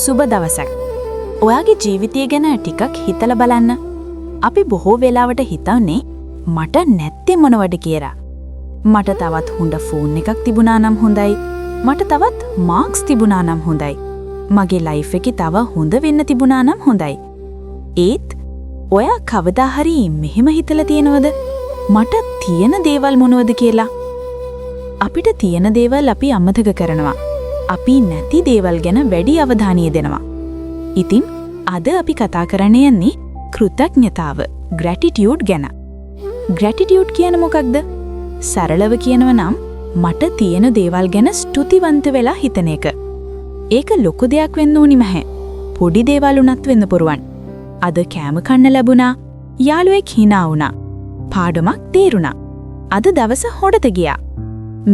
සුබ දවසක්. ඔයාගේ ජීවිතය ගැන ටිකක් හිතලා බලන්න. අපි බොහෝ වෙලාවට හිතන්නේ මට නැත්තේ මොනවද කියලා. මට තවත් හොඳ ෆෝන් එකක් තිබුණා නම් හොඳයි. මට තවත් මාක්ස් තිබුණා නම් හොඳයි. මගේ ලයිෆ් එකේ තව හොඳ වෙන්න තිබුණා නම් හොඳයි. ඒත් ඔයා කවදා හරි මෙහෙම හිතලා තියෙනවද? මට තියෙන දේවල් මොනවද කියලා? අපිට තියෙන දේවල් අපි අමතක කරනවා. අපි නැති දේවල් ගැන වැඩි අවධානය දෙනවා. ඉතින් අද අපි කතා කරන්න යන්නේ කෘතඥතාව, gratitude ගැන. gratitude කියන්නේ මොකක්ද? සරලව කියනව නම් මට තියෙන දේවල් ගැන ස්තුතිවන්ත වෙලා හිතන එක. ඒක ලොකු දෙයක් වෙන්න ඕනි නැහැ. පොඩි දේවල් උනත් වෙන්න පුරුවන්. අද කෑම කන්න ලැබුණා, යාළුවෙක් hina වුණා, පාඩමක් තේරුණා, අද දවස හොඩට ගියා.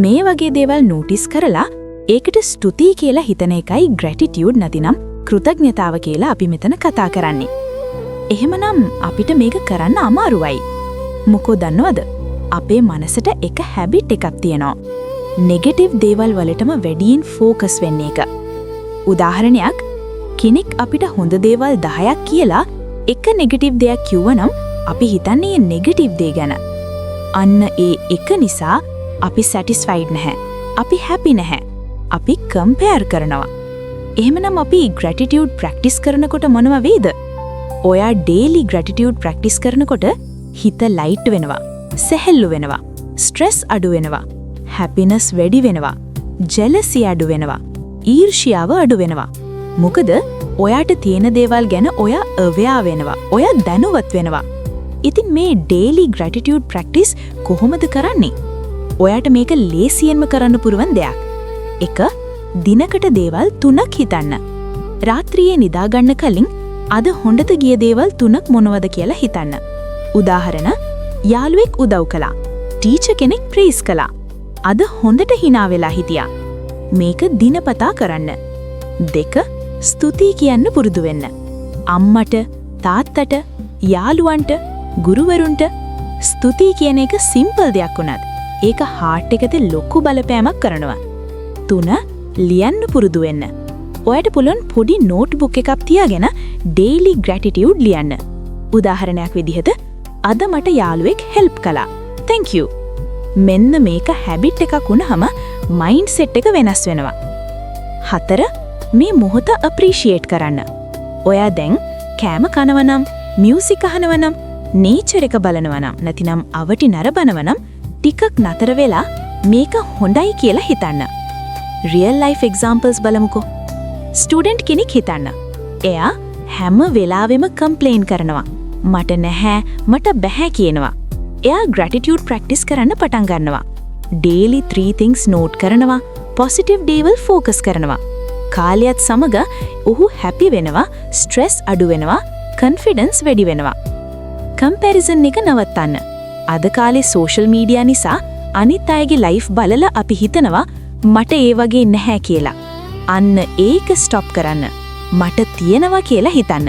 මේ වගේ දේවල් නෝටිස් කරලා ඒකට ස්තුති කියලා හිතන එකයි gratitude නැතිනම් කෘතඥතාව කියලා අපි මෙතන කතා කරන්නේ. එහෙමනම් අපිට මේක කරන්න අමාරුයි. මොකෝ දන්නවද? අපේ මනසට එක හැබිට් එකක් තියෙනවා. නෙගටිව් දේවල් වලටම වැඩියෙන් ફોකස් වෙන්න එක. උදාහරණයක්, කෙනෙක් අපිට හොඳ දේවල් 10ක් කියලා එක නෙගටිව් දෙයක් කිව්වනම් අපි හිතන්නේ නෙගටිව් දේ ගැන. අන්න ඒ එක නිසා අපි සැටිස්ෆයිඩ් නැහැ. අපි හැපි නැහැ. අපි කම්පෙයාර් කරනවා. එහෙමනම් අපි gratitude ප්‍රැක්ටිස් කරනකොට මොනව වේද? ඔයා ඩේලි gratitude ප්‍රැක්ටිස් කරනකොට හිත ලයිට් වෙනවා, සැහැල්ලු වෙනවා, ස්ට්‍රෙස් අඩු වෙනවා, හැපිනස් වැඩි වෙනවා, ජෙලසි අඩු වෙනවා, ඊර්ෂ්‍යාව අඩු වෙනවා. මොකද ඔයාට තියෙන දේවල් ගැන ඔයා අවෙයා වෙනවා, ඔයා දැනුවත් වෙනවා. ඉතින් මේ ඩේලි gratitude ප්‍රැක්ටිස් කොහොමද කරන්නේ? ඔයාට මේක ලේසියෙන්ම කරන්න පුරුවන් දෙයක්. එක, දිනකට දේවල් 3ක් හිතන්න. රාත්‍රියේ නිදාගන්න කලින් අද හොඳට ගිය දේවල් 3ක් මොනවද කියලා හිතන්න. උදාහරණ, යාළුවෙක් උදව් කළා, ටීචර් කෙනෙක් ප්‍රේස් කළා, අද හොඳට hina වෙලා හිටියා. මේක දිනපතා කරන්න. 2, ස්තුති කියන්න පුරුදු වෙන්න. අම්මට, තාත්තට, යාළුවන්ට, ගුරුවරුන්ට ස්තුති කියන එක සිම්පල් දෙයක් වුණත් ඒක හાર્ට් එකට ලොකු බලපෑමක් කරනවා. 3, ලියන්න පුරුදු වෙන්න. ඔයාට පුළුවන් පොඩි නෝට්බුක් එකක් තියාගෙන ඩේලි gratitude ලියන්න. උදාහරණයක් විදිහට, අද මට යාළුවෙක් හෙල්ප් කළා. thank you. මෙන්න මේක හැබිට් එකක් වුණාම මයින්ඩ් සෙට් එක වෙනස් වෙනවා. 4, මේ මොහොත අප්‍රීෂিয়েට් කරන්න. ඔයා දැන් කෑම කනවා නම්, මියුසික් අහනවා නම්, නේචර් එක බලනවා නම්, නැතිනම් අවටි නරඹනවා නම් ටිකක් නතර වෙලා මේක හොඳයි කියලා හිතන්න. රියල් ලයිෆ් එක්සැම්පල්ස් බලමුකෝ. ස්ටුඩන්ට් කෙනෙක් හිතන්න. එයා හැම වෙලාවෙම කම්ප්ලේන් කරනවා. මට නැහැ, මට බැහැ කියනවා. එයා gratitude ප්‍රැක්ටිස් කරන්න පටන් ගන්නවා. daily 3 things note කරනවා. positive දේවල් focus කරනවා. කාලයත් සමග ඔහු happy වෙනවා, stress අඩු වෙනවා, confidence වැඩි වෙනවා. comparison එක නවත්තන්න. අද කාලේ social media නිසා අනිත් අයගේ life බලලා අපි හිතනවා මට ඒ වගේ නැහැ කියලා. අන්න ඒක stop කරන්න. මට තියෙනවා කියලා හිතන්න.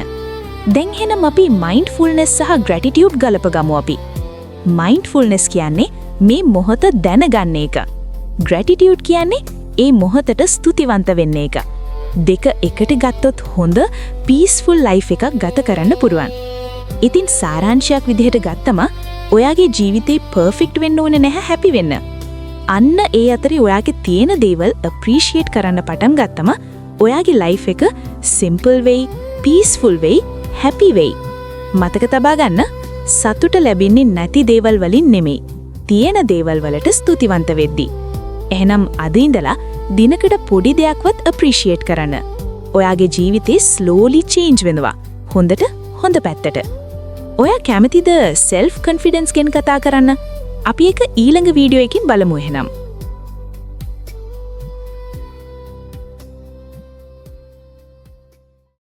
දැන් එහෙනම් අපි mindfulness සහ gratitude ගලපගමු අපි. mindfulness කියන්නේ මේ මොහොත දැනගන්න එක. gratitude කියන්නේ ඒ මොහොතට ස්තුතිවන්ත වෙන්න එක. දෙක එකට ගත්තොත් හොඳ peaceful life එකක් ගත කරන්න පුරුවන්. ඉතින් සාරාංශයක් විදිහට ගත්තම ඔයාගේ ජීවිතේ perfect වෙන්න ඕනේ නැහැ happy වෙන්න. අන්න ඒ අතරේ ඔයාගේ තියෙන දේවල් appreciate කරන්න පටන් ගත්තම ඔයාගේ life එක simple වෙයි, peaceful වෙයි, happy වෙයි. මතක තබා ගන්න, සතුට ලැබෙන්නේ නැති දේවල් වලින් නෙමෙයි, තියෙන දේවල් වලට ස්තුතිවන්ත වෙද්දී. එහෙනම් අද ඉඳලා දිනකට පොඩි දෙයක්වත් appreciate කරන්න. ඔයාගේ ජීවිතේ slowly change වෙනවා. හොඳට හොඳ පැත්තට. ඔයා කැමතිද self confidence ගැන කතා කරන්න? අපි ඒක ඊළඟ වීඩියෝ එකකින් බලමු එහෙනම්.